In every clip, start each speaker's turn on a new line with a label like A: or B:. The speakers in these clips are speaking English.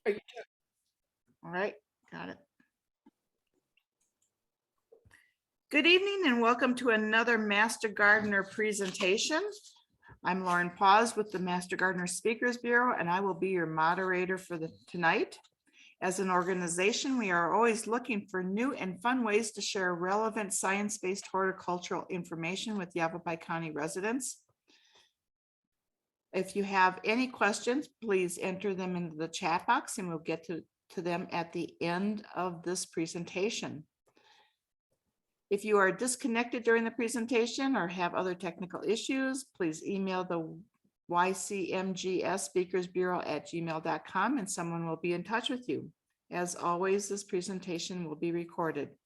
A: Are you-
B: All right, got it. Good evening and welcome to another Master Gardener presentation. I'm Lauren Paz with the Master Gardener Speakers Bureau, and I will be your moderator for tonight. As an organization, we are always looking for new and fun ways to share relevant science-based horticultural information with Yavapai County residents. If you have any questions, please enter them into the chat box and we'll get to them at the end of this presentation. If you are disconnected during the presentation or have other technical issues, please email the ycmgsspeakersbureau@gmail.com and someone will be in touch with you. As always, this presentation will be recorded.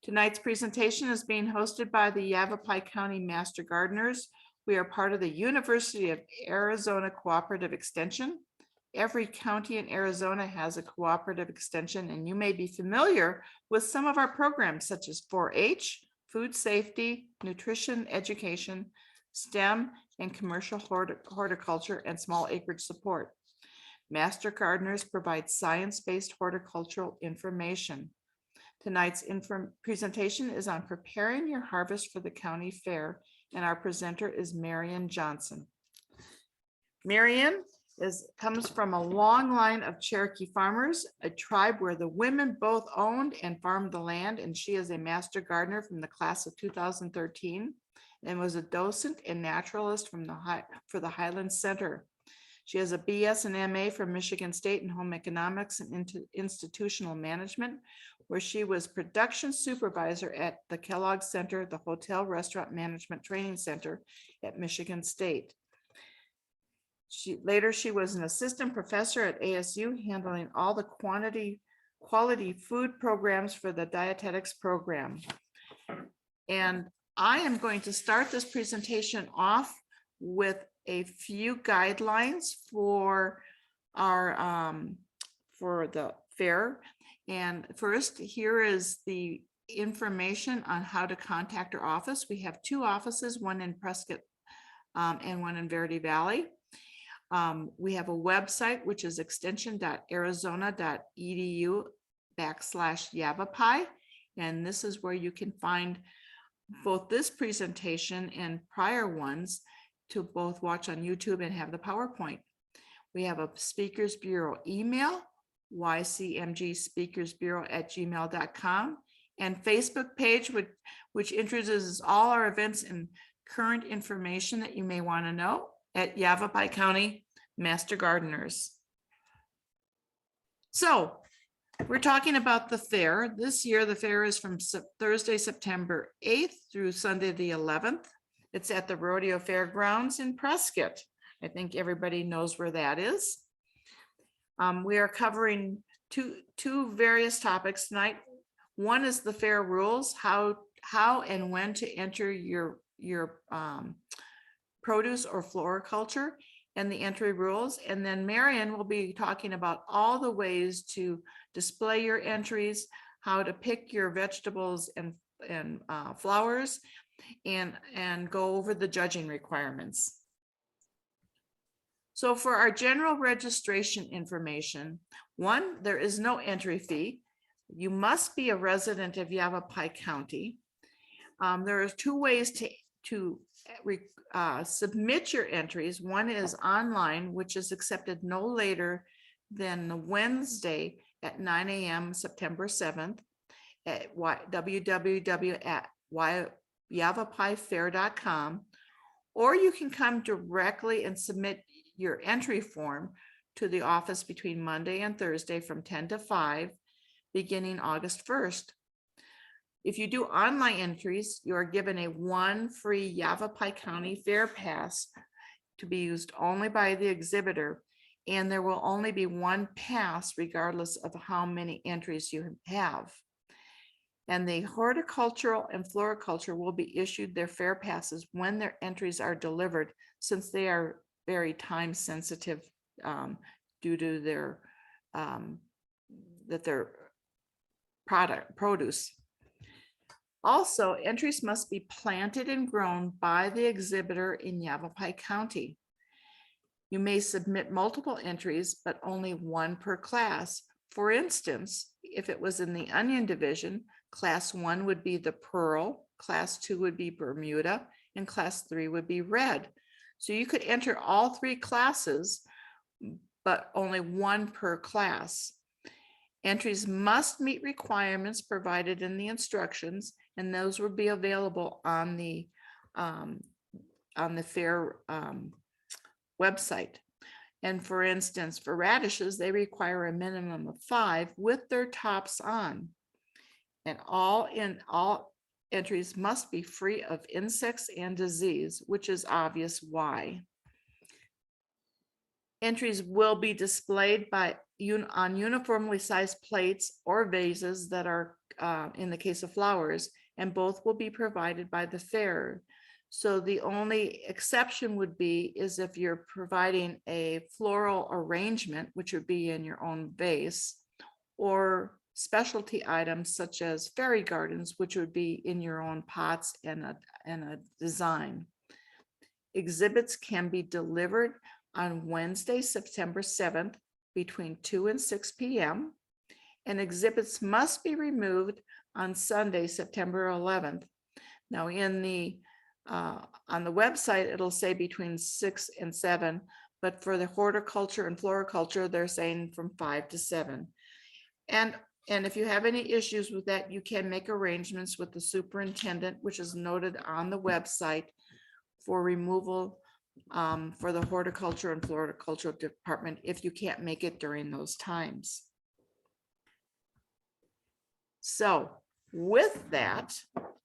B: Tonight's presentation is being hosted by the Yavapai County Master Gardeners. We are part of the University of Arizona Cooperative Extension. Every county in Arizona has a cooperative extension, and you may be familiar with some of our programs such as 4-H, food safety, nutrition education, STEM, and commercial horticulture and small acreage support. Master Gardeners provide science-based horticultural information. Tonight's presentation is on preparing your harvest for the county fair, and our presenter is Marian Johnson. Marian comes from a long line of Cherokee farmers, a tribe where the women both owned and farmed the land, and she is a master gardener from the class of 2013 and was a docent and naturalist for the Highlands Center. She has a BS and MA from Michigan State in home economics and institutional management, where she was production supervisor at the Kellogg Center, the Hotel Restaurant Management Training Center at Michigan State. Later, she was an assistant professor at ASU, handling all the quality food programs for the dietetics program. And I am going to start this presentation off with a few guidelines for our for the fair. And first, here is the information on how to contact our office. We have two offices, one in Prescott and one in Verde Valley. We have a website, which is extension.arizona.edu/Yavapai. And this is where you can find both this presentation and prior ones to both watch on YouTube and have the PowerPoint. We have a Speakers Bureau email, ycmgspeakersbureau@gmail.com, and Facebook page, which introduces all our events and current information that you may want to know at Yavapai County Master Gardeners. So we're talking about the fair. This year, the fair is from Thursday, September 8th through Sunday, the 11th. It's at the Rodeo Fairgrounds in Prescott. I think everybody knows where that is. We are covering two various topics tonight. One is the fair rules, how and when to enter your produce or floriculture, and the entry rules. And then Marian will be talking about all the ways to display your entries, how to pick your vegetables and flowers, and go over the judging requirements. So for our general registration information, one, there is no entry fee. You must be a resident of Yavapai County. There are two ways to submit your entries. One is online, which is accepted no later than Wednesday at 9 a.m. September 7th at www.yavapaifair.com, or you can come directly and submit your entry form to the office between Monday and Thursday from 10 to 5, beginning August 1st. If you do online entries, you are given one free Yavapai County Fair Pass to be used only by the exhibitor, and there will only be one pass regardless of how many entries you have. And the horticultural and floriculture will be issued their fair passes when their entries are delivered, since they are very time sensitive due to their produce. Also, entries must be planted and grown by the exhibitor in Yavapai County. You may submit multiple entries, but only one per class. For instance, if it was in the onion division, class 1 would be the pearl, class 2 would be Bermuda, and class 3 would be red. So you could enter all 3 classes, but only one per class. Entries must meet requirements provided in the instructions, and those will be available on the fair website. And for instance, for radishes, they require a minimum of 5 with their tops on. And all entries must be free of insects and disease, which is obvious why. Entries will be displayed on uniformly sized plates or vases that are, in the case of flowers, and both will be provided by the fair. So the only exception would be is if you're providing a floral arrangement, which would be in your own vase, or specialty items such as fairy gardens, which would be in your own pots and a design. Exhibits can be delivered on Wednesday, September 7th, between 2 and 6 p.m. And exhibits must be removed on Sunday, September 11th. Now on the website, it'll say between 6 and 7, but for the horticulture and floriculture, they're saying from 5 to 7. And if you have any issues with that, you can make arrangements with the superintendent, which is noted on the website, for removal for the horticulture and floricultural department if you can't make it during those times. So with that,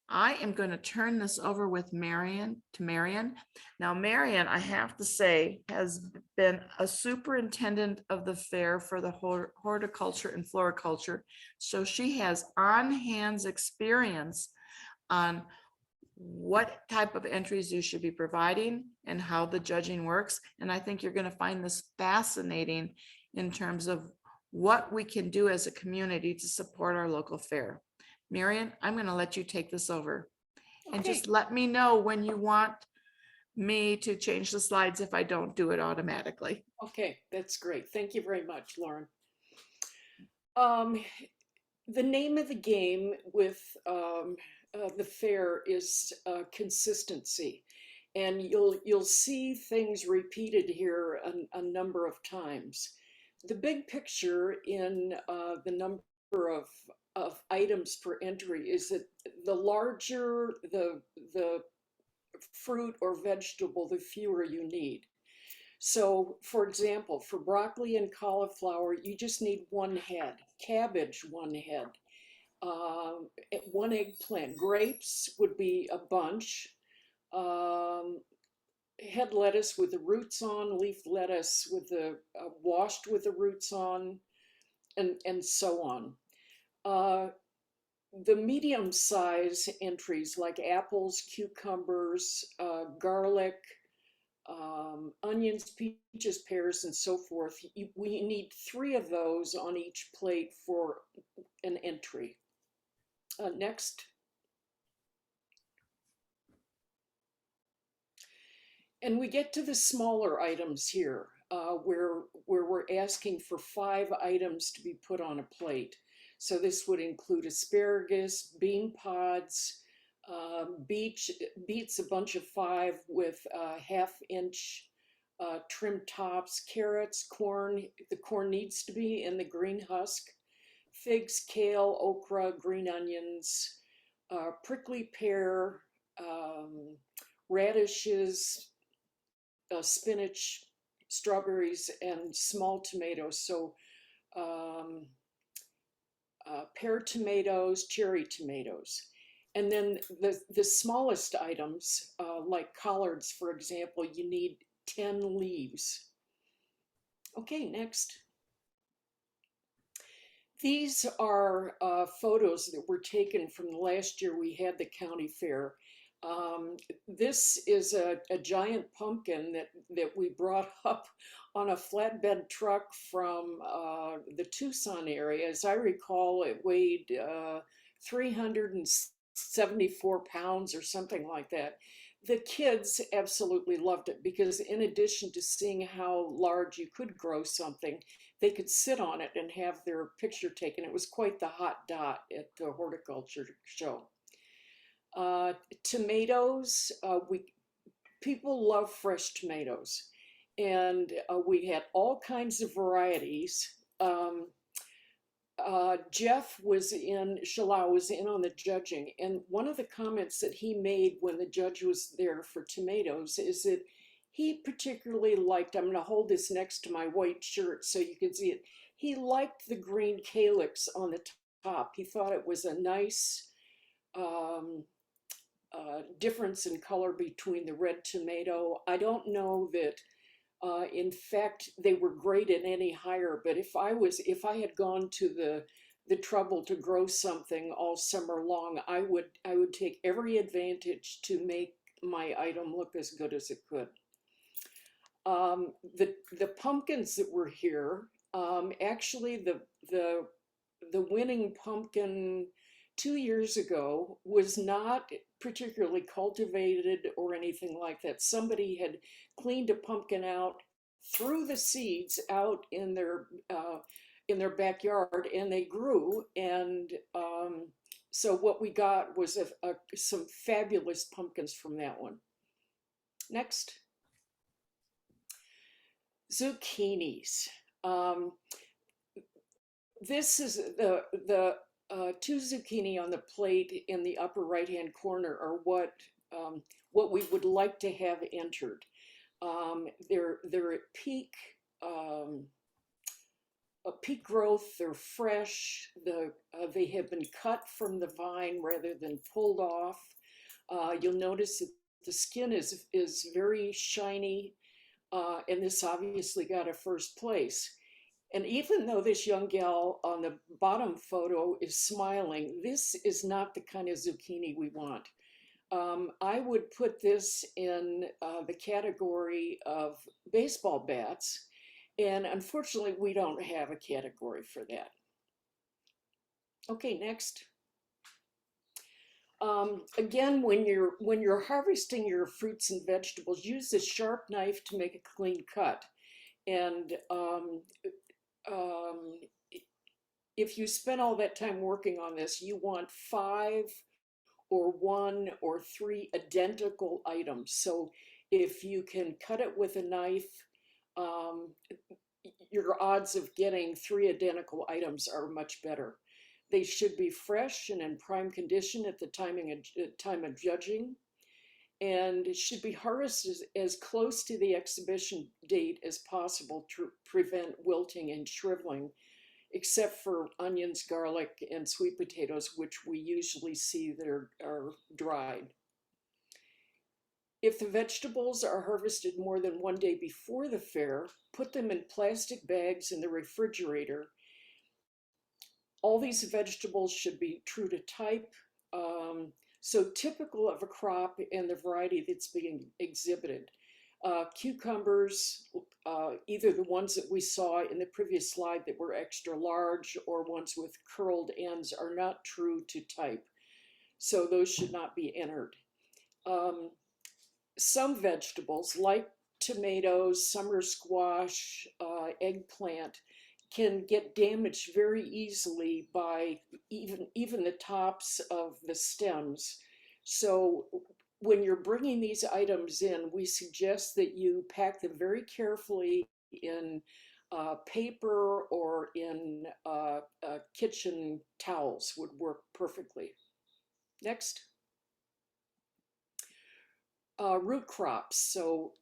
B: I am going to turn this over with Marion. Now, Marion, I have to say, has been a superintendent of the fair for the horticulture and floriculture. So she has on-hands experience on what type of entries you should be providing and how the judging works. And I think you're going to find this fascinating in terms of what we can do as a community to support our local fair. Marion, I'm going to let you take this over. Okay. And just let me know when you want me to change the slides if I don't do it automatically.
A: Okay, that's great. Thank you very much, Lauren. The name of the game with the fair is consistency, and you'll see things repeated here a number of times. The big picture in the number of items per entry is that the larger the fruit or vegetable, the fewer you need. So, for example, for broccoli and cauliflower, you just need one head. Cabbage, one head. One eggplant. Grapes would be a bunch. Head lettuce with the roots on, leaf lettuce with the washed with the roots on, and so on. The medium size entries like apples, cucumbers, garlic, onions, peaches, pears, and so forth. We need 3 of those on each plate for an entry. Next. And we get to the smaller items here, where we're asking for 5 items to be put on a plate. So this would include asparagus, bean pods, beets, a bunch of 5 with 1/2-inch trimmed tops, carrots, corn. The corn needs to be in the green husk. Figs, kale, okra, green onions, prickly pear, radishes, spinach, strawberries, and small tomatoes. So pear tomatoes, cherry tomatoes. And then the smallest items, like collards, for example, you need 10 leaves. Okay, next. These are photos that were taken from the last year we had the county fair. This is a giant pumpkin that we brought up on a flatbed truck from the Tucson area. As I recall, it weighed 374 pounds or something like that. The kids absolutely loved it because in addition to seeing how large you could grow something, they could sit on it and have their picture taken. It was quite the hot dot at the horticulture show. Uh, Tomatoes, we people love fresh tomatoes, and we had all kinds of varieties. Jeff was in, Shalau was in on the judging, and one of the comments that he made when the judge was there for tomatoes is that he particularly liked, I'm going to hold this next to my white shirt so you can see it. He liked the green calyx on the top. He thought it was a nice um, difference in color between the red tomato. I don't know that in fact, they were graded any higher, but if I had gone to the trouble to grow something all summer long, I would take every advantage to make my item look as good as it could. The pumpkins that were here, actually the winning pumpkin 2 years ago was not particularly cultivated or anything like that. Somebody had cleaned a pumpkin out, threw the seeds out in their backyard, and they grew. And so what we got was some fabulous pumpkins from that one. Next, zucchinis. Um, this is the two zucchini on the plate in the upper right-hand corner are what we would like to have entered. They're at um, peak growth. They're fresh. They have been cut from the vine rather than pulled off. You'll notice that the skin is very shiny, and this obviously got a first place. And even though this young gal on the bottom photo is smiling, this is not the kind of zucchini we want. I would put this in the category of baseball bats, and unfortunately, we don't have a category for that. Okay, next. Again, when you're harvesting your fruits and vegetables, use a sharp knife to make a clean cut. And um, if you spend all that time working on this, you want 5 or 1 or 3 identical items. So if you can cut it with a knife, um, your odds of getting 3 identical items are much better. They should be fresh and in prime condition at the time of judging, and it should be harvested as close to the exhibition date as possible to prevent wilting and shriveling, except for onions, garlic, and sweet potatoes, which we usually see that are dried. If the vegetables are harvested more than 1 day before the fair, put them in plastic bags in the refrigerator. All these vegetables should be true to type, so typical of a crop and the variety that's being exhibited. Cucumbers, either the ones that we saw in the previous slide that were extra large or ones with curled ends, are not true to type. So those should not be entered. Some vegetables like tomatoes, summer squash, eggplant can get damaged very easily by even the tops of the stems. So when you're bringing these items in, we suggest that you pack them very carefully in paper or in kitchen towels would work perfectly. Next. Root crops. So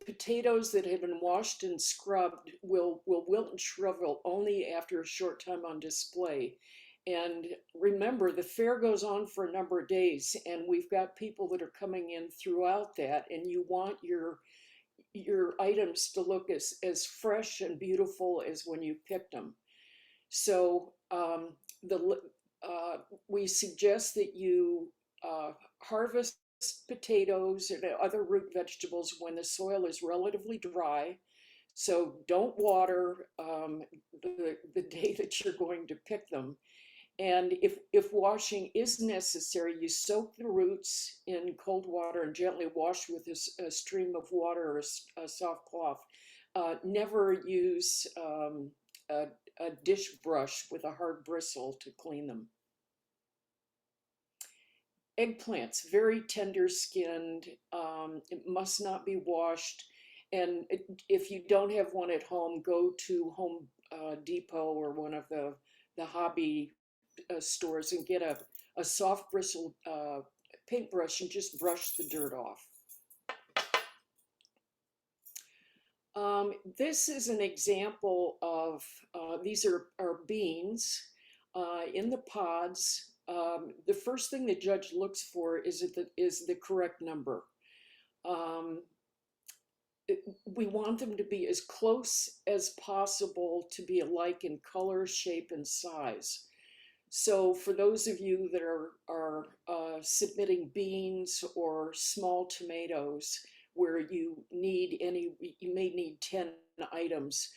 A: potatoes that have been washed and scrubbed will wilt and shrivel only after a short time on display. And remember, the fair goes on for a number of days, and we've got people that are coming in throughout that, and you want your items to look as fresh and beautiful as when you picked them. So we suggest that you harvest potatoes and other root vegetables when the soil is relatively dry. So don't water the day that you're going to pick them. And if washing is necessary, you soak the roots in cold water and gently wash with a stream of water or a soft cloth. Never use a, a dish brush with a hard bristle to clean them. Eggplants, very tender skinned. It must not be washed. And if you don't have one at home, go to Home Depot or one of the hobby stores and get a soft bristle paintbrush and just brush the dirt off. This is an example of, these are beans in the pods. The first thing the judge looks for is the correct number. We want them to be as close as possible to be alike in color, shape, and size. So for those of you that are submitting beans or small tomatoes, where you may need 10 items,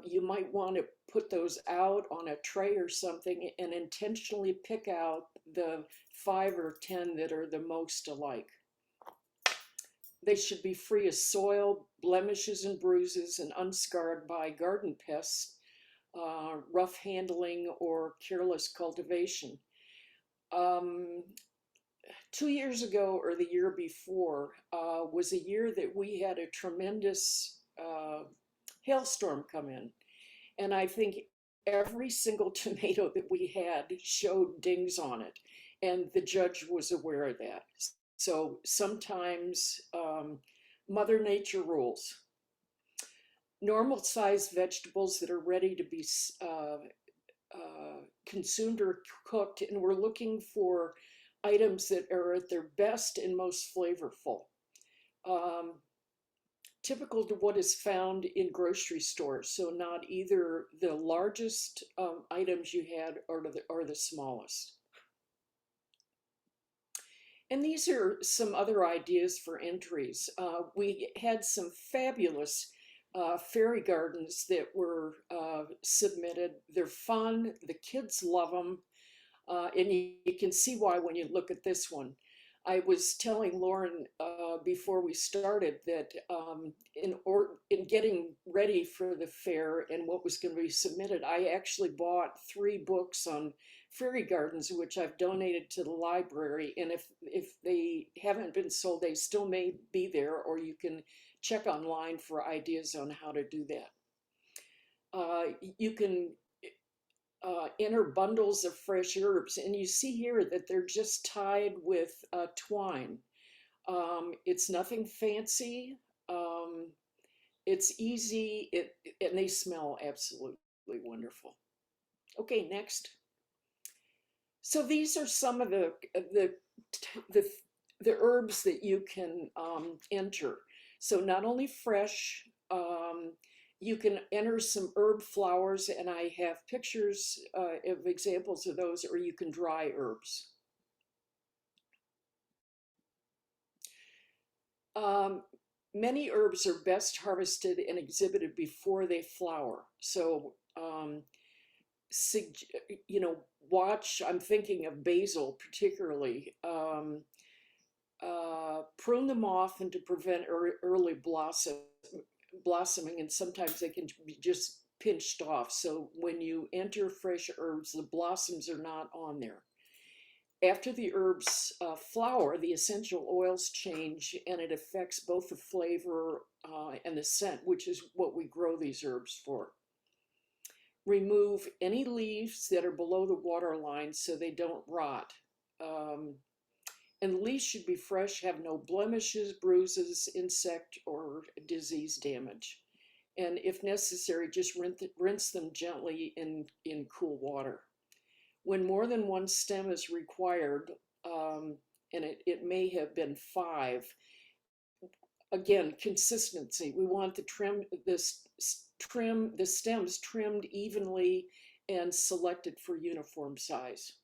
A: you might want to put those out on a tray or something and intentionally pick out the 5 or 10 that are the most alike. They should be free of soil, blemishes and bruises, and unscarred by garden pests, rough handling, or careless cultivation. 2 years ago or the year before was a year that we had a tremendous hailstorm come in. And I think every single tomato that we had showed dings on it. And the judge was aware of that. So sometimes Mother Nature rules. Normal sized vegetables that are ready to be consumed or cooked, and we're looking for items that are at their best and most flavorful. Typical to what is found in grocery stores, so not either the largest items you had or the smallest. And these are some other ideas for entries. We had some fabulous fairy gardens that were submitted. They're fun, the kids love them, and you can see why when you look at this one. I was telling Lauren before we started that in getting ready for the fair and what was going to be submitted, I actually bought 3 books on fairy gardens, which I've donated to the library. And if they haven't been sold, they still may be there, or you can check online for ideas on how to do that. You can enter bundles of fresh herbs, and you see here that they're just tied with twine. It's nothing fancy. It's easy, and they smell absolutely wonderful. Okay, next. So these are some of the herbs that you can enter. So not only fresh, you can enter some herb flowers, and I have pictures of examples of those, or you can dry herbs. Many herbs are best harvested and exhibited before they flower. So, watch, I'm thinking of basil particularly. Prune them off and to prevent early blossoming, and sometimes they can be just pinched off. So when you enter fresh herbs, the blossoms are not on there. After the herbs flower, the essential oils change, and it affects both the flavor and the scent, which is what we grow these herbs for. Remove any leaves that are below the water line so they don't rot. And the leaves should be fresh, have no blemishes, bruises, insect, or disease damage. And if necessary, just rinse them gently in cool water. When more than one stem is required, and it may have been 5, again, consistency. We want the stems trimmed evenly and selected for uniform size.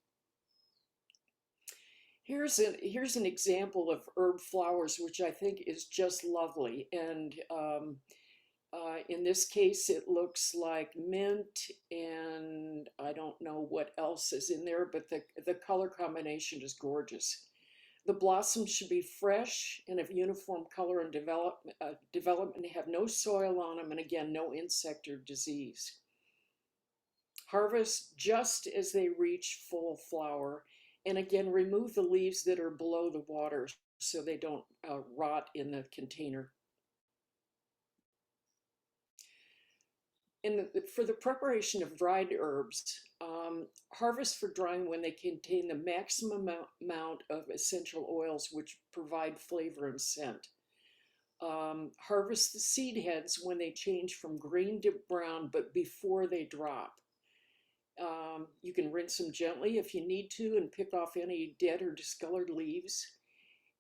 A: Here's an example of herb flowers, which I think is just lovely. And in this case, it looks like mint, and I I don't know what else is in there, but the color combination is gorgeous. The blossoms should be fresh and of uniform color and development, have no soil on them, and again, no insect or disease. Harvest just as they reach full flower, and again, remove the leaves that are below the water so they don't rot in the container. For the preparation of dried herbs, harvest for drying when they contain the maximum amount of essential oils which provide flavor and scent. Harvest the seed heads when they change from green to brown, but before they drop. You can rinse them gently if you need to and pick off any dead or discolored leaves.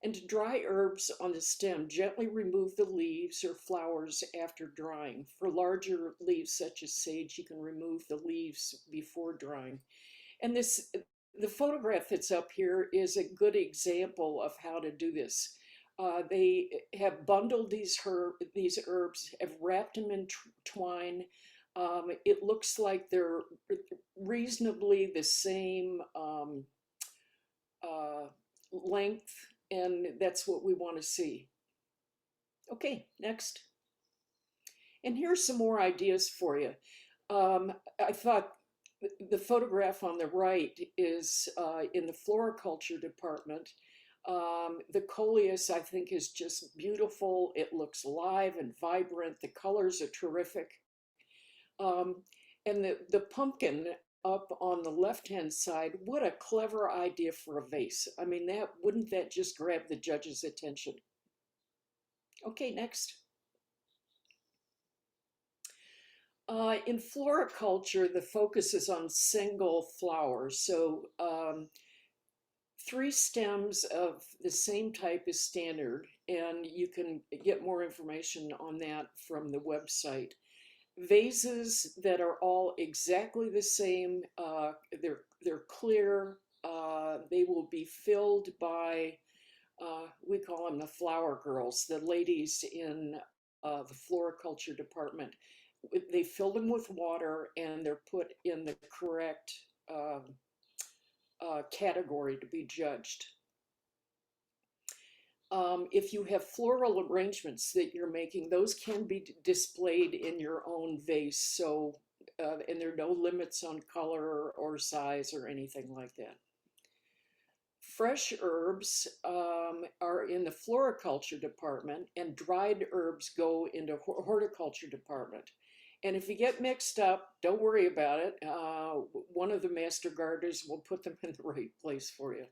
A: And to dry herbs on the stem, gently remove the leaves or flowers after drying. For larger leaves such as sage, you can remove the leaves before drying. And the photograph that's up here is a good example of how to do this. They have bundled these herbs, have wrapped them in twine. It looks like they're reasonably the same length, and that's what we want to see. Okay, next. And here's some more ideas for you. I thought the photograph on the right is in the floriculture department. The coleus, I think, is just beautiful. It looks alive and vibrant. The colors are terrific. And the pumpkin up on the left-hand side, what a clever idea for a vase. I mean, wouldn't that just grab the judge's attention? Okay, next. In floriculture, the focus is on single flowers. So 3 stems of the same type is standard, and you can get more information on that from the website. Vases that are all exactly the same, they're clear, they will be filled by, we call them the flower girls, the ladies in the floriculture department. They fill them with water and they're put in the correct category to be judged. If you have floral arrangements that you're making, those can be displayed in your own vase. So, and there are no limits on color or size or anything like that. Fresh herbs are in the floriculture department, and dried herbs go into horticulture department. And if you get mixed up, don't worry about it. One of the master gardeners will put them in the right place for you.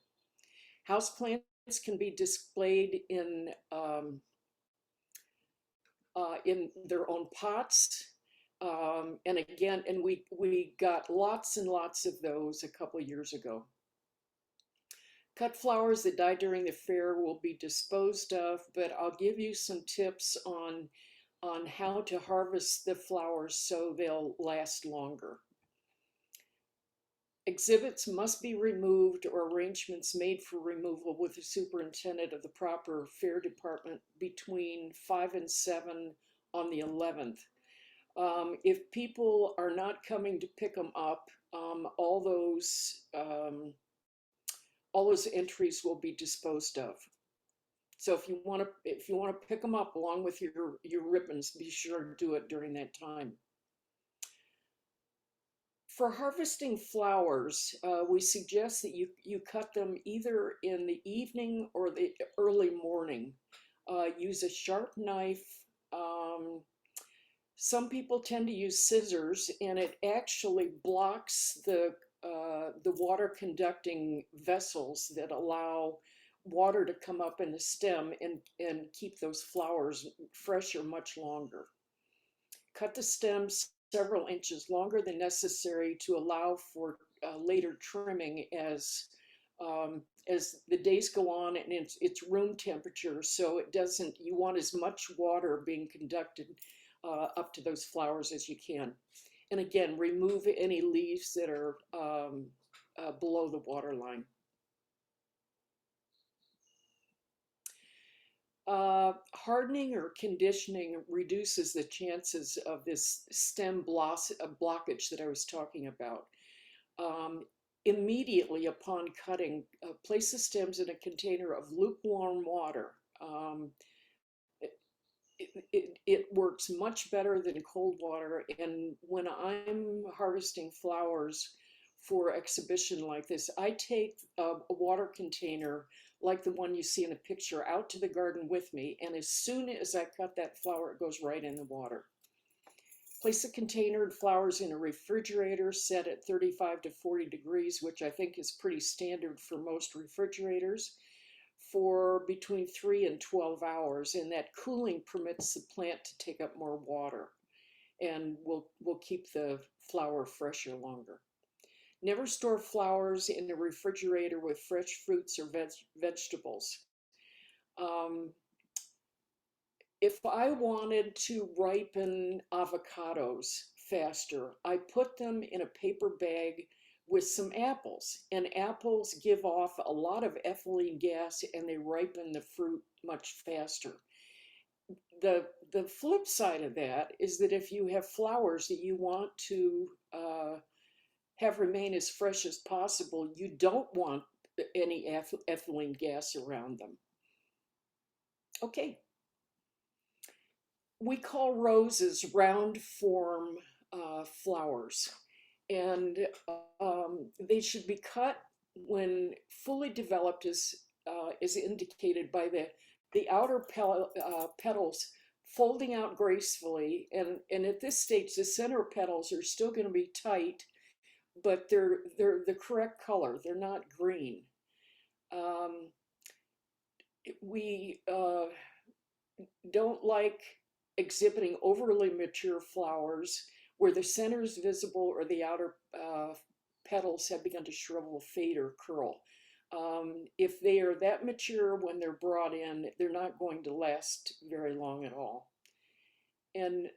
A: Houseplants can be displayed in their own pots. And again, and we got lots and lots of those a couple of years ago. Cut flowers that die during the fair will be disposed of, but I'll give you some tips on how to harvest the flowers so they'll last longer. Exhibits must be removed or arrangements made for removal with the superintendent of the proper fair department between 5 and 7 on the 11th. If people are not coming to pick them up, all those entries will be disposed of. So if you want to pick them up along with your ribbons, be sure to do it during that time. For harvesting flowers, we suggest that you cut them either in the evening or the early morning. Use a sharp knife. Some people tend to use scissors, and it actually blocks the water conducting vessels that allow water to come up in the stem and keep those flowers fresher much longer. Cut the stems several inches longer than necessary to allow for later trimming as the days go on, and it's room temperature, so you want as much water being conducted up to those flowers as you can. And again, remove any leaves that are below the water line. Hardening or conditioning reduces the chances of this stem blockage that I was talking about. Um, Immediately upon cutting, place the stems in a container of lukewarm water. It, it works much better than cold water. And when I'm harvesting flowers for exhibition like this, I take a water container like the one you see in the picture out to the garden with me. And as soon as I cut that flower, it goes right in the water. Place the container flowers in a refrigerator set at 35 to 40 degrees, which I think is pretty standard for most refrigerators, for between 3 and 12 hours. And that cooling permits the plant to take up more water and will keep the flower fresher longer. Never store flowers in a refrigerator with fresh fruits or vegetables. Um, if I wanted to ripen avocados faster, I put them in a paper bag with some apples, and apples give off a lot of ethylene gas and they ripen the fruit much faster. The flip side of that is that if you have flowers that you want to have remain as fresh as possible, you don't want any ethylene gas around them. Okay, we call roses round form flowers, and they should be cut when fully developed, is indicated by the outer petals folding out gracefully, and at this stage the center petals are still going to be tight, but they're the correct color. They're not green. Um, we don't like exhibiting overly mature flowers where the center is visible or the outer petals have begun to shrivel, fade, or curl. If they are that mature when they're brought in, they're not going to last very long at all. And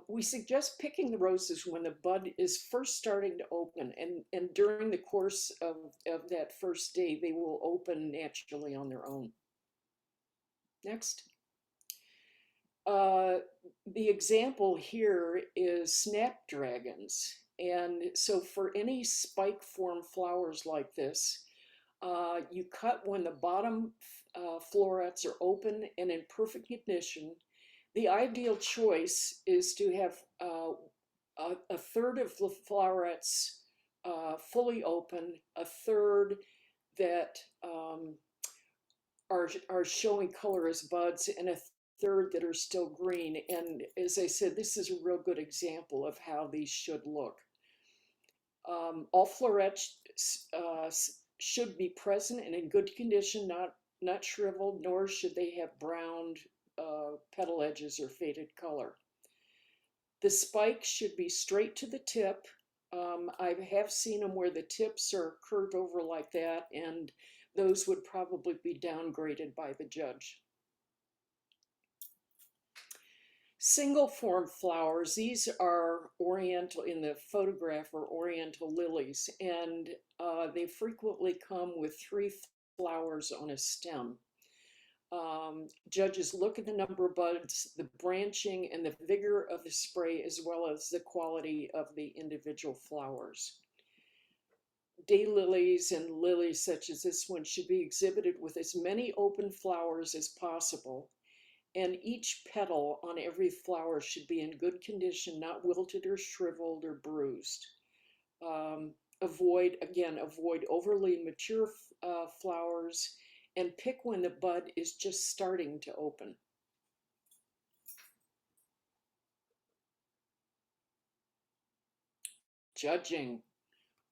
A: we suggest picking the roses when the bud is first starting to open, and during the course of that first day, they will open naturally on their own. Next. The example here is snapdragons. And so for any spike form flowers like this, you cut when the bottom florets are open and in perfect condition. The ideal choice is to have a third of the florets fully open, a third that are showing color as buds, and a third that are still green. And as I said, this is a real good example of how these should look. All florets should be present and in good condition, not shriveled, nor should they have browned petal edges or faded color. The spikes should be straight to the tip. I have seen them where the tips are curved over like that, and those would probably be downgraded by the judge. Single form flowers, these are oriental, in the photograph are oriental lilies, and they frequently come with 3 flowers on a stem. Judges look at the number of buds, the branching, and the vigor of the spray, as well as the quality of the individual flowers. Daylilies and lilies such as this one should be exhibited with as many open flowers as possible, and each petal on every flower should be in good condition, not wilted or shriveled or bruised. Avoid overly mature flowers, and pick when the bud is just starting to open. Judging.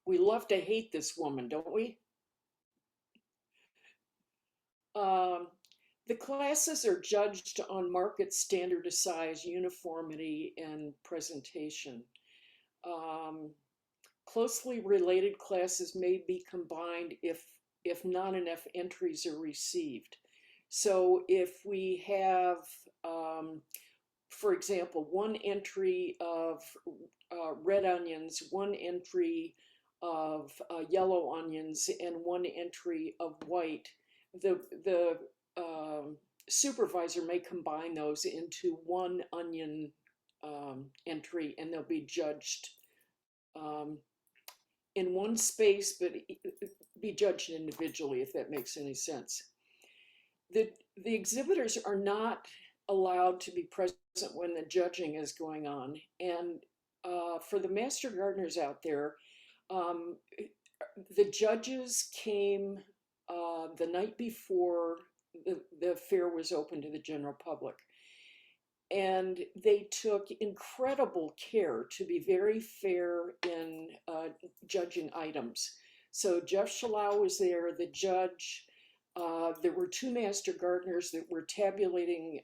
A: We love to hate this woman, don't we? The classes are judged on market standard of size, uniformity, and presentation. Closely related classes may be combined if not enough entries are received. So if we have, for example, 1 entry of red onions, 1 entry of yellow onions, and 1 entry of white, the supervisor may combine those into 1 onion entry, and they'll be judged in one space, but be judged individually, if that makes any sense. The, the exhibitors are not allowed to be present when the judging is going on. And for the master gardeners out there, um, the judges came the night before the fair was open to the general public. And they took incredible care to be very fair in judging items. So Jeff Shalau was there, the judge. There were two master gardeners that were tabulating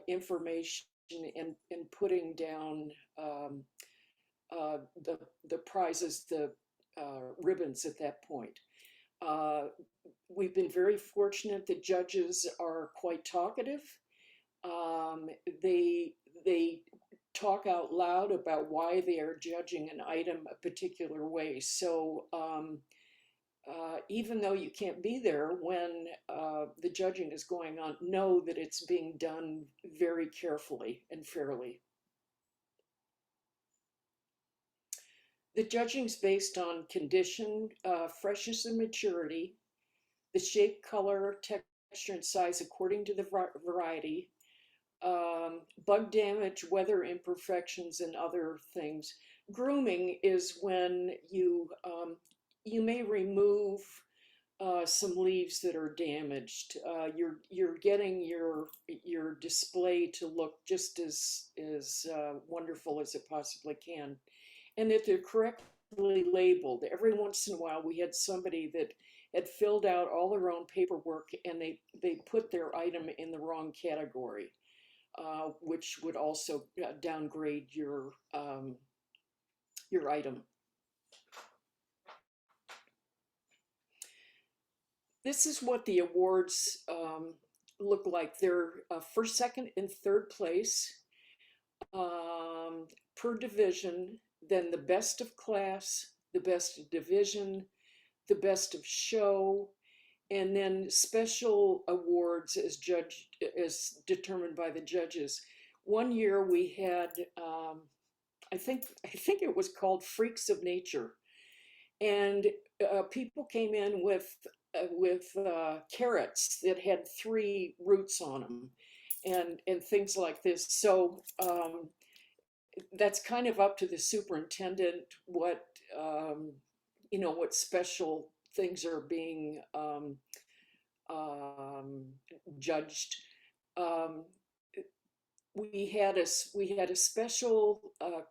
A: information and putting down the prizes, the ribbons at that point. We've been very fortunate. The judges are quite talkative. Um, they talk out loud about why they are judging an item a particular way. So even though you can't be there when the judging is going on, know that it's being done very carefully and fairly. The judging is based on condition, freshness and maturity, the shape, color, texture, and size according to the variety, bug damage, weather imperfections, and other things. Grooming is when you may remove some leaves that are damaged. You're getting your display to look just as wonderful as it possibly can, and that they're correctly labeled. Every once in a while, we had somebody that had filled out all their own paperwork, and they put their item in the wrong category. Which would also downgrade your item. This is what the awards look like. They're first, second, and third place per division, then the best of class, the best of division, the best of show, and then special awards as determined by the judges. One year we had, I think it was called Freaks of Nature, and people came in with carrots that had 3 roots on them, and things like this. So that's kind of up to the superintendent what what special things are being judged. We had a special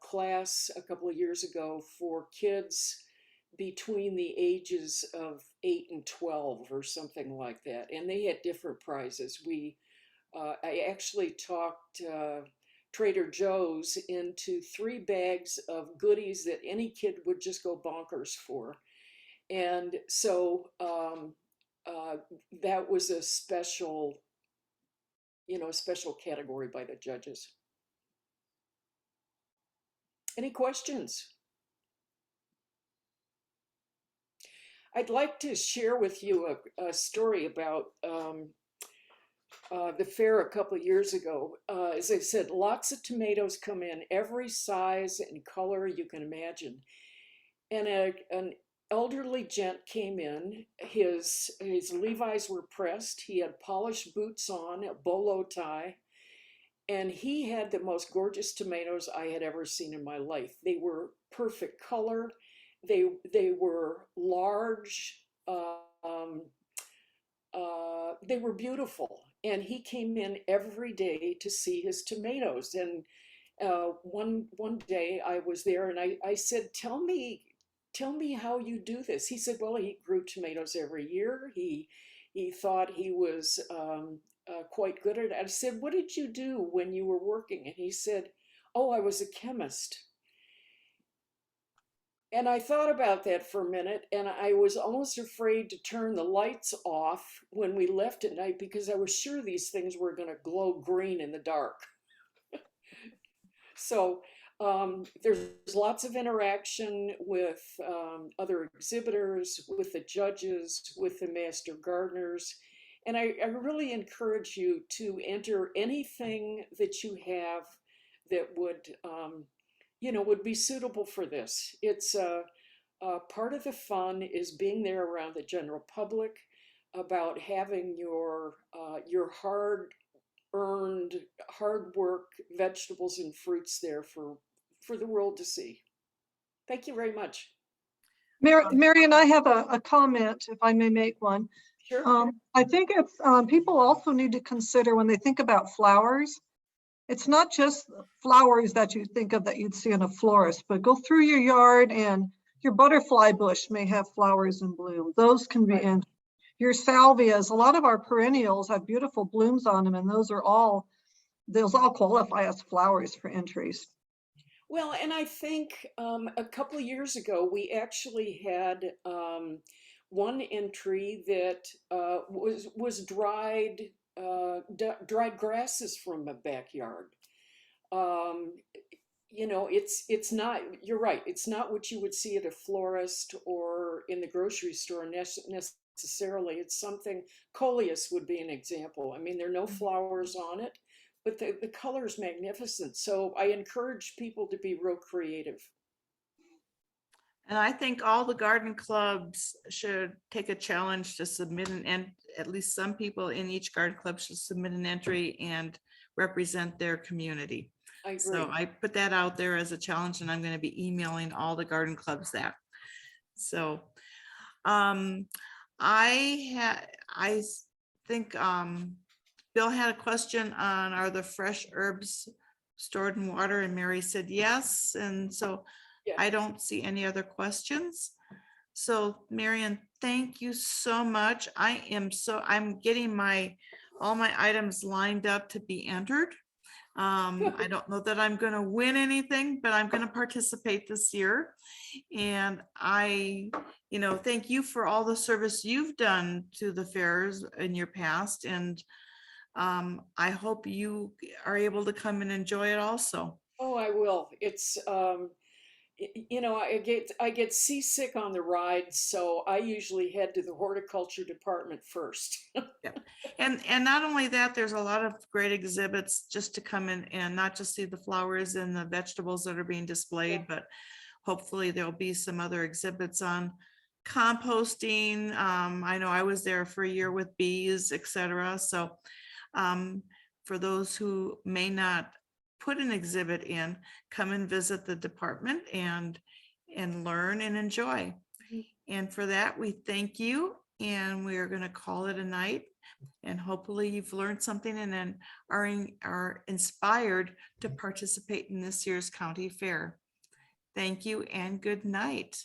A: class a couple of years ago for kids between the ages of 8 and 12 or something like that, and they had different prizes. I actually talked Trader Joe's into 3 bags of goodies that any kid would just go bonkers for. And so that was a special category by the judges. Any questions? I'd like to share with you a story about the fair a couple of years ago. As I said, lots of tomatoes come in, every size and color you can imagine. And an elderly gent came in. His Levi's were pressed. He had polished boots on, a bolo tie, and he had the most gorgeous tomatoes I had ever seen in my life. They were perfect color. They were large. They were beautiful. And he came in every day to see his tomatoes. And one day I was there, and I said, tell me how you do this. He said, well, he grew tomatoes every year. He thought he was quite good at it. I said, what did you do when you were working? And he said, oh, I was a chemist. And I thought about that for a minute, and I was almost afraid to turn the lights off when we left at night because I was sure these things were going to glow green in the dark. So there's lots of interaction with other exhibitors, with the judges, with the master gardeners. And I really encourage you to enter anything that you have that would be suitable for this. It's part of the fun is being there around the general public, about having your hard-earned, hard work, vegetables and fruits there for the world to see. Thank you very much.
B: Um,
C: Mary and I have a comment, if I may make one.
A: Sure.
C: I think it's, people also need to consider when they think about flowers, it's not just flowers that you think of that you'd see in a florist, but go through your yard and your butterfly bush may have flowers in bloom. Those can be
A: Right.
C: in your salvias. A lot of our perennials have beautiful blooms on them, and those all qualify as flowers for entries.
A: Well, and I think a couple of years ago, we actually had one entry that was dried grasses from a backyard. Um, you know, it's not. You're right. It's not what you would see at a florist or in the grocery store necessarily. It's something. Coleus would be an example. I mean, there are no flowers on it, but the color is magnificent. So I encourage people to be real creative.
B: And I think all the garden clubs should take a challenge to submit and at least some people in each garden club should submit an entry and represent their community.
A: I agree.
B: So I put that out there as a challenge, and I'm going to be emailing all the garden clubs that. So I think Bill had a question on, are the fresh herbs stored in water? And Mary said yes. And so
A: Yeah.
B: I don't see any other questions. So Marion, thank you so much. I'm getting all my items lined up to be entered. I don't know that I'm going to win anything, but I'm going to participate this year. And thank you for all the service you've done to the fairs in your past. And I hope you are able to come and enjoy it also.
A: Oh, I will. It's I get seasick on the ride, so I usually head to the horticulture department first.
B: Yeah. And not only that, there's a lot of great exhibits just to come in and not just see the flowers and the vegetables that are being displayed,
A: Yeah.
B: but hopefully there'll be some other exhibits on composting. I know I was there for a year with bees, etc. So for those who may not put an exhibit in, come and visit the department and learn and enjoy. And for that, we thank you, and we are going to call it a night. And hopefully you've learned something and then are inspired to participate in this year's county fair. Thank you and good night.